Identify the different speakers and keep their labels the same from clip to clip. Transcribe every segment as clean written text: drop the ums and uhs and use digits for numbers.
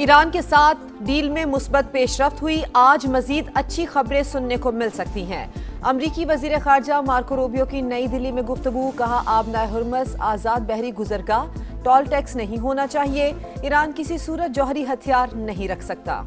Speaker 1: ایران کے ساتھ ڈیل میں مثبت پیش رفت ہوئی، آج مزید اچھی خبریں سننے کو مل سکتی ہیں۔ امریکی وزیر خارجہ مارکو روبیو کی نئی دہلی میں گفتگو، کہا آبنائے ہرمز آزاد بحری گزرگاہ، ٹول ٹیکس نہیں ہونا چاہیے، ایران کسی صورت جوہری ہتھیار نہیں رکھ سکتا۔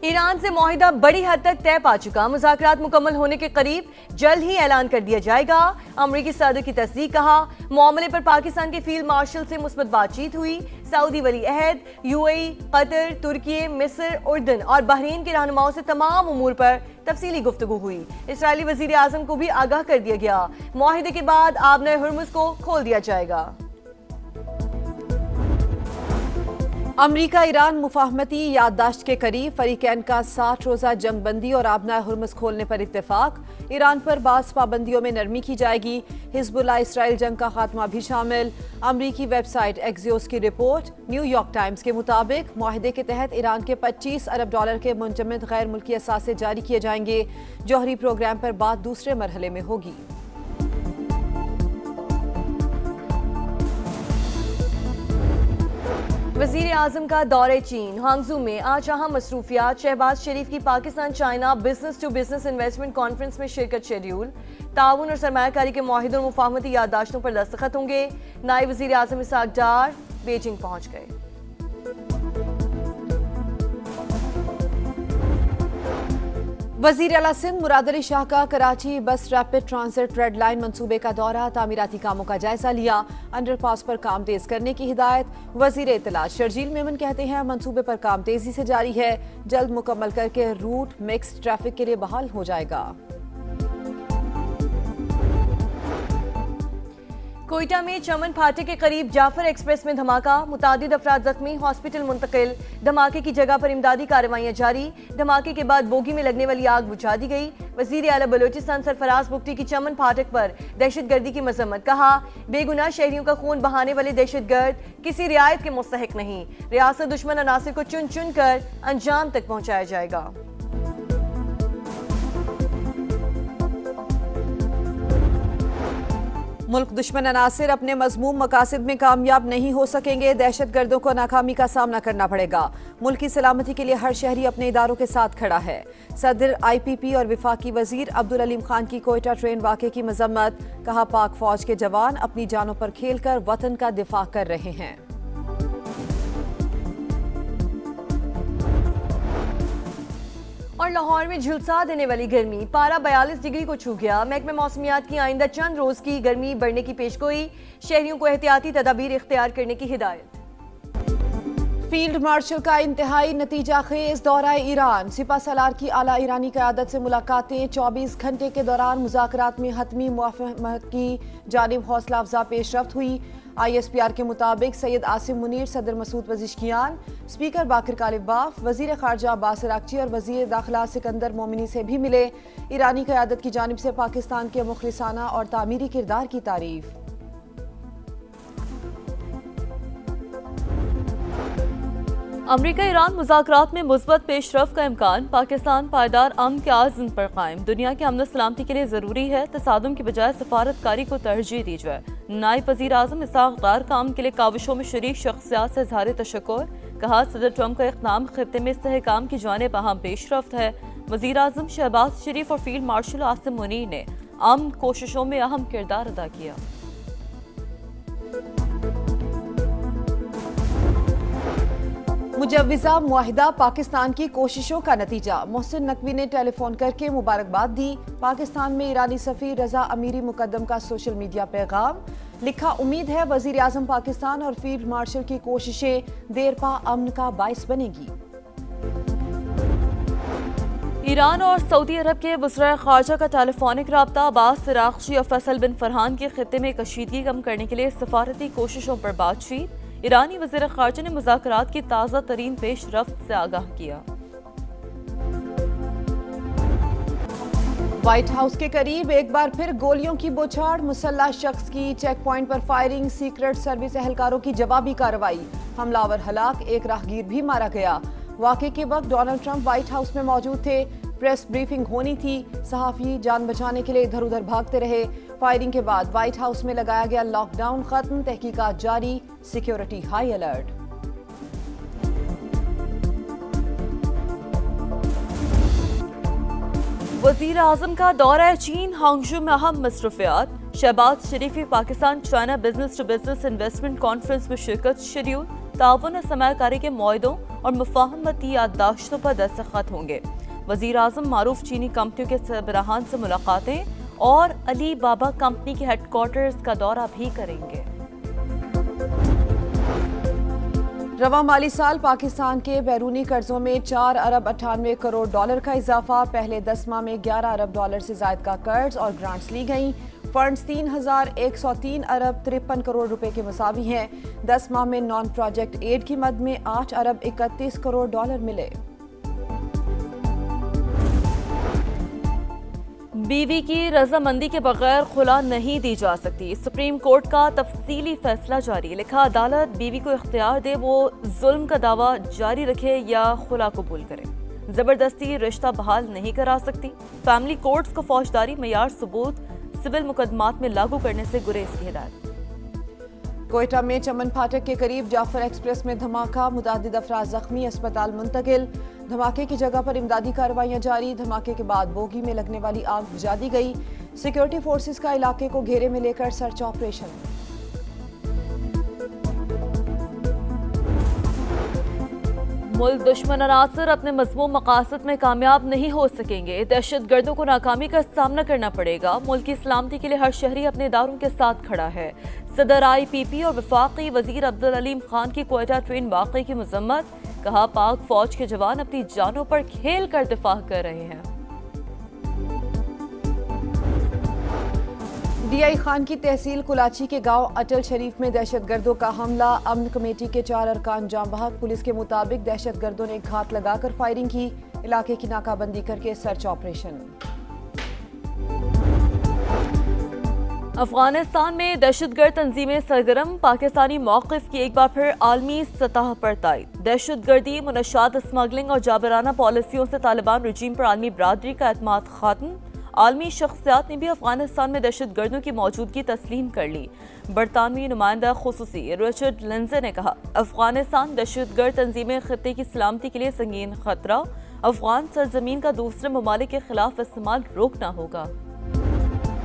Speaker 2: ایران سے معاہدہ بڑی حد تک طے پا چکا، مذاکرات مکمل ہونے کے قریب، جلد ہی اعلان کر دیا جائے گا۔ امریکی صدر کی تصدیق، کہا معاملے پر پاکستان کے فیلڈ مارشل سے مثبت بات چیت ہوئی۔ سعودی ولی عہد، یو اے ای، قطر، ترکی، مصر، اردن اور بحرین کے رہنماؤں سے تمام امور پر تفصیلی گفتگو ہوئی۔ اسرائیلی وزیر اعظم کو بھی آگاہ کر دیا گیا، معاہدے کے بعد آبنائے ہرمز کو کھول دیا جائے گا۔
Speaker 1: امریکہ ایران مفاہمتی یادداشت کے قریب، فریقین کا 60 روزہ جنگ بندی اور آبنائے ہرمز کھولنے پر اتفاق، ایران پر بعض پابندیوں میں نرمی کی جائے گی، حزب اللہ اسرائیل جنگ کا خاتمہ بھی شامل۔ امریکی ویب سائٹ ایکزیوس کی رپورٹ، نیو یارک ٹائمز کے مطابق معاہدے کے تحت ایران کے $25 ارب کے منجمد غیر ملکی اثاثے جاری کیے جائیں گے۔ جوہری پروگرام پر بات دوسرے مرحلے میں ہوگی۔
Speaker 2: وزیر اعظم کا دورہ چین، ہانگزو میں آج اہم مصروفیات، شہباز شریف کی Pakistan China business to business investment conference میں شرکت شیڈیول، تعاون اور سرمایہ کاری کے معاہدوں اور مفاہمتی یادداشتوں پر دستخط ہوں گے۔ نائب وزیر اعظم اسحاق ڈار بیجنگ پہنچ گئے۔
Speaker 1: وزیر اعلیٰ سندھ مراد علی شاہ کا کراچی بس ریپڈ ٹرانزٹ ریڈ لائن منصوبے کا دورہ، تعمیراتی کاموں کا جائزہ لیا، انڈر پاس پر کام تیز کرنے کی ہدایت۔ وزیر اطلاعات شرجیل میمن کہتے ہیں منصوبے پر کام تیزی سے جاری ہے، جلد مکمل کر کے روٹ مکسڈ ٹریفک کے لیے بحال ہو جائے گا۔
Speaker 2: کوئٹہ میں چمن پھاٹے کے قریب جعفر ایکسپریس میں دھماکہ، متعدد افراد زخمی، ہاسپٹل منتقل۔ دھماکے کی جگہ پر امدادی کارروائیاں جاری، دھماکے کے بعد بوگی میں لگنے والی آگ بجھا دی گئی۔ وزیر اعلیٰ بلوچستان سرفراز بگٹی کی چمن پھاٹک پر دہشت گردی کی مذمت، کہا بے گناہ شہریوں کا خون بہانے والے دہشت گرد کسی رعایت کے مستحق نہیں، ریاست دشمن عناصر کو چن چن کر انجام تک پہنچایا جائے گا۔
Speaker 1: ملک دشمن عناصر اپنے مذموم مقاصد میں کامیاب نہیں ہو سکیں گے، دہشت گردوں کو ناکامی کا سامنا کرنا پڑے گا، ملکی سلامتی کے لیے ہر شہری اپنے اداروں کے ساتھ کھڑا ہے۔ صدر آئی پی پی اور وفاقی وزیر عبدالعلیم خان کی کوئٹہ ٹرین واقعے کی مذمت، کہا پاک فوج کے جوان اپنی جانوں پر کھیل کر وطن کا دفاع کر رہے ہیں۔
Speaker 2: اور لاہور میں جھلسا دینے والی گرمی، پارہ 42 ڈگری کو چھو گیا۔ محکمہ موسمیات کی آئندہ چند روز کی گرمی بڑھنے کی پیشگوئی، شہریوں کو احتیاطی تدابیر اختیار کرنے کی ہدایت۔
Speaker 1: فیلڈ مارشل کا انتہائی نتیجہ خیز دورہ ایران، سپہ سالار کی اعلیٰ ایرانی قیادت سے ملاقاتیں، 24 گھنٹے کے دوران مذاکرات میں حتمی موافقت کی جانب حوصلہ افزا پیش رفت ہوئی۔ آئی ایس پی آر کے مطابق سید عاصم منیر، صدر مسعود پزشکیان، اسپیکر باقر کالب باف، وزیر خارجہ عباس اراغچی اور وزیر داخلہ سکندر مومنی سے بھی ملے۔ ایرانی قیادت کی جانب سے پاکستان کے مخلصانہ اور تعمیری کردار کی تعریف۔
Speaker 3: امریکہ ایران مذاکرات میں مثبت پیش رفت کا امکان، پاکستان پائیدار امن کے عزم پر قائم، دنیا کے امن و سلامتی کے لیے ضروری ہے تصادم کی بجائے سفارت کاری کو ترجیح دی جائے۔ نائب وزیر اعظم اسحاق ڈار کا امن کے لیے کاوشوں میں شریک شخصیات سے اظہار تشکر، کہا صدر ٹرمپ کا اقدام خطے میں استحکام کی جانب اہم پیش رفت ہے۔ وزیر اعظم شہباز شریف اور فیلڈ مارشل عاصم منیر نے امن کوششوں میں اہم کردار ادا کیا۔
Speaker 1: مجوزہ معاہدہ پاکستان کی کوششوں کا نتیجہ، محسن نقوی نے ٹیلی فون کر کے مبارکباد دی۔ پاکستان میں ایرانی سفیر رضا امیری مقدم کا سوشل میڈیا پیغام، لکھا امید ہے وزیر اعظم پاکستان اور فیلڈ مارشل کی کوششیں دیر پا امن کا باعث بنے گی۔
Speaker 3: ایران اور سعودی عرب کے وزرائے خارجہ کا ٹیلی فونک رابطہ، عباس اراغچی اور فیصل بن فرحان کے خطے میں کشیدگی کم کرنے کے لیے سفارتی کوششوں پر بات چیت۔ ایرانی وزیر خارجہ نے مذاکرات کی تازہ ترین پیش رفت سے آگاہ کیا۔
Speaker 1: وائٹ ہاؤس کے قریب ایک بار پھر گولیوں کی بوچھاڑ، مسلح شخص کی چیک پوائنٹ پر فائرنگ، سیکرٹ سروس اہلکاروں کی جوابی کارروائی، حملہ آور ہلاک، ایک راہگیر بھی مارا گیا۔ واقعے کے وقت ڈونلڈ ٹرمپ وائٹ ہاؤس میں موجود تھے، پریس بریفنگ ہونی تھی، صحافی جان بچانے کے لیے ادھر ادھر بھاگتے رہے۔ فائرنگ کے بعد وائٹ ہاؤس میں لگایا گیا لاک ڈاؤن ختم، تحقیقات جاری، سیکیورٹی ہائی الرٹ۔
Speaker 3: वजीर आजम का दौरा चीन, हांगझू में अहम मसरूफियात। शहबाज शरीफी Pakistan China business to business investment conference में शिरकत शेड्यूल। ताउन और सरमायाकारी के मुआहदों और मुफाहमती याददाश्तों पर दस्तखत होंगे। वजीर आजम मारूफ चीनी कंपनियों के सरबराहान से मुलाकातें और अली बाबा कंपनी के हेडक्वार्टर्स का दौरा भी करेंगे।
Speaker 1: रवा माली साल पाकिस्तान के बैरूनी कर्जों में 4 अरब 98 करोड़ डॉलर का इजाफा। पहले 10 माह में 11 अरब डॉलर से ज्यादा का कर्ज और ग्रांट्स ली गईं। फंड्स 3,103 अरब 53 करोड़ रुपए के मुसावी हैं। 10 माह में नॉन प्रोजेक्ट एड की मद में 8 अरब 31 करोड़ डॉलर मिले।
Speaker 3: बीवी की रजामंदी के बगैर खुला नहीं दी जा सकती। सुप्रीम कोर्ट का तफसीली फैसला जारी। लिखा, अदालत बीवी को इख्तियार दे वो जुल्म का दावा जारी रखे या खुला कबूल करे। जबरदस्ती रिश्ता बहाल नहीं करा सकती। फैमिली कोर्ट्स को फौजदारी मयार सबूत सिविल मुकदमात में लागू करने से गुरेज की हिदायत।
Speaker 1: कोयटा में चमन फाटक के करीब जाफर एक्सप्रेस में धमाका, मुतादिद अफराद जख्मी, अस्पताल मुंतकिल। धमाके की जगह पर इमदादी कार्रवाइयां जारी। धमाके के बाद बोगी में लगने वाली आग बुझा दी गई। सिक्योरिटी फोर्सेस का इलाके को घेरे में लेकर सर्च ऑपरेशन।
Speaker 3: मुल्क दुश्मन अनासर अपने मज़मूम मकासद में कामयाब नहीं हो सकेंगे। दहशत गर्दों को नाकामी का सामना करना पड़ेगा। मुल्क की सलामती के लिए हर शहरी अपने इदारों के साथ खड़ा है। सदर IPP और वफाकी वजीर अब्दुल अलीम खान की क्वेटा ट्रेन वाक़े की मजम्मत। कहा, पाक फौज के जवान अपनी जानों पर खेल कर दिफा कर रहे हैं।
Speaker 1: DI खान की तहसील कुलाची के गांव अटल शरीफ में दहशतगर्दों का हमला। अमन कमेटी के 4 अरकान जाम बहक। पुलिस के मुताबिक दहशतगर्दों ने घात लगाकर फायरिंग की। इलाके की नाकाबंदी करके सर्च ऑपरेशन।
Speaker 3: अफगानिस्तान में दहशतगर्द तंजीमें सरगर्म। पाकिस्तानी मौक़िफ़ की एक बार फिर आलमी सतह पर तायद। दहशतगर्दी, मुनशात, स्मगलिंग और जाबराना पॉलिसियों से तालिबान रजीम पर आलमी बरादरी का एतमाद ख़त्म। आलमी शख्सियात ने भी अफगानिस्तान में दहशतगर्दों की मौजूदगी तस्लीम कर ली। बरतानवी नुमाइंदा खुसूसी रिचर्ड लिंजे ने कहा, अफगानिस्तान दहशतगर्द तंजीमें खित्ते की सलामती के लिए संगीन खतरा। अफगान सरजमीन का दूसरे ममालिक के खिलाफ इस्तेमाल रोकना होगा।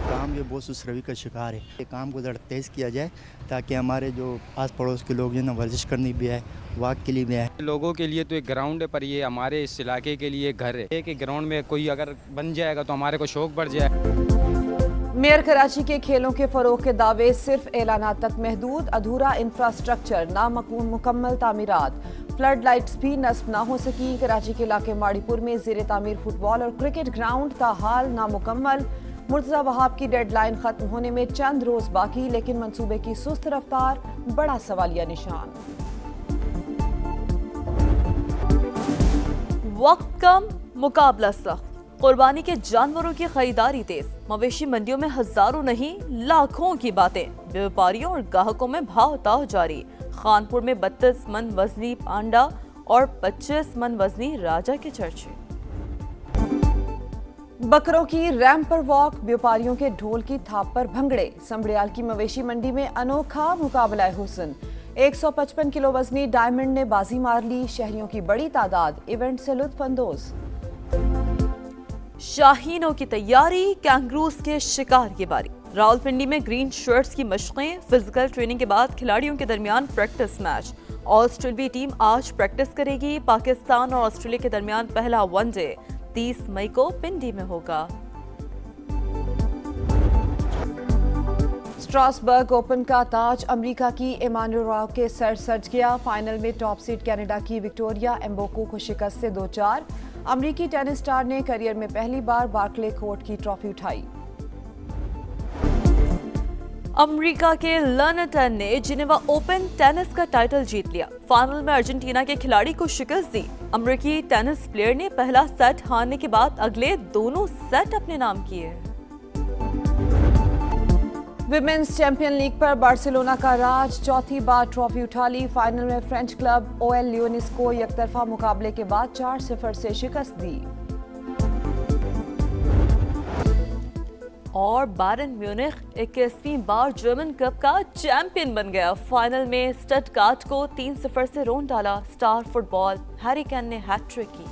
Speaker 4: काम ये बहुत सुसरवी का शिकार है। ये काम को ज़रा तेज़ किया जाए ताकि हमारे जो आस पड़ोस के लोग जो ना वर्जिश करनी भी आए, वॉक के लिए भी आए।
Speaker 5: लोगों के लिए तो एक ग्राउंड है, पर ये हमारे इस इलाके के लिए घर है। एक ग्राउंड में कोई अगर बन जाएगा तो हमारे को शौक बढ़ जाए।
Speaker 1: मेयर कराची के खेलों के फरोग के दावे सिर्फ ऐलानात तक महदूद। अधूरा इंफ्रास्ट्रक्चर, नामुकम्मल तामीरात, फ्लड लाइट्स भी नस्ब ना हो सकी। कराची के इलाके माड़ीपुर में ज़ेर तामीर फुटबॉल और क्रिकेट ग्राउंड ताहाल नामुकम्मल। मुर्तज़ा वहाब की डेडलाइन खत्म होने में चंद रोज बाकी, लेकिन मंसूबे की सुस्त रफ्तार बड़ा सवालिया निशान।
Speaker 3: वक्त कम, मुकाबला सख्त। कुर्बानी के जानवरों की खरीदारी तेज। मवेशी मंडियों में हजारों नहीं लाखों की बातें। व्यापारियों और ग्राहकों में भाव ताव जारी। खानपुर में 32 मन वजनी पांडा और 25 मन वजनी राजा के चर्चे।
Speaker 1: बकरों की रैंप पर वॉक, व्यापारियों के ढोल की थाप पर भंगड़े। संबड़ियाल की मवेशी मंडी में अनोखा मुकाबला हुस्न। 155 किलो वजनी डायमंड ने बाजी मार ली। शहरियों की बड़ी तादाद इवेंट से लुत्फानंदोज।
Speaker 3: शाहीनों की तैयारी, कैंगरूज के शिकार की बारी। रावलपिंडी में ग्रीन शर्ट्स की मशकें। फिजिकल ट्रेनिंग के बाद खिलाड़ियों के दरमियान प्रैक्टिस मैच। ऑस्ट्रेलियाई टीम आज प्रैक्टिस करेगी। पाकिस्तान और ऑस्ट्रेलिया के दरमियान पहला वनडे 30 मई को पिंडी में होगा।
Speaker 1: स्ट्रासबर्ग ओपन का ताज अमेरिका की इमानुएल राव के सर सज गया। फाइनल में टॉप सीड कनाडा की विक्टोरिया एम्बोको को शिकस्त से 2-4। अमेरिकी टेनिस स्टार ने करियर में पहली बार बार्कले कोर्ट की ट्रॉफी उठाई।
Speaker 3: अमेरिका के लर्नटन ने जिनेवा ओपन टेनिस का टाइटल जीत लिया। फाइनल में अर्जेंटीना के खिलाड़ी को शिकस्त दी। अमेरिकी टेनिस प्लेयर ने पहला सेट हारने के बाद अगले दोनों सेट अपने नाम किए।
Speaker 1: विमेंस चैंपियन लीग पर बार्सिलोना का राज, चौथी बार ट्रॉफी उठा ली। फाइनल में फ्रेंच क्लब OL लियोनिस को एकतरफा मुकाबले के बाद 4-0 से शिकस्त दी।
Speaker 3: और बायरन म्यूनिख 21वीं बार जर्मन कप का चैंपियन बन गया। फाइनल में स्टटगार्ट को 3-0 से रोन डाला। स्टार फुटबॉल हैरी केन ने हैट्रिक की।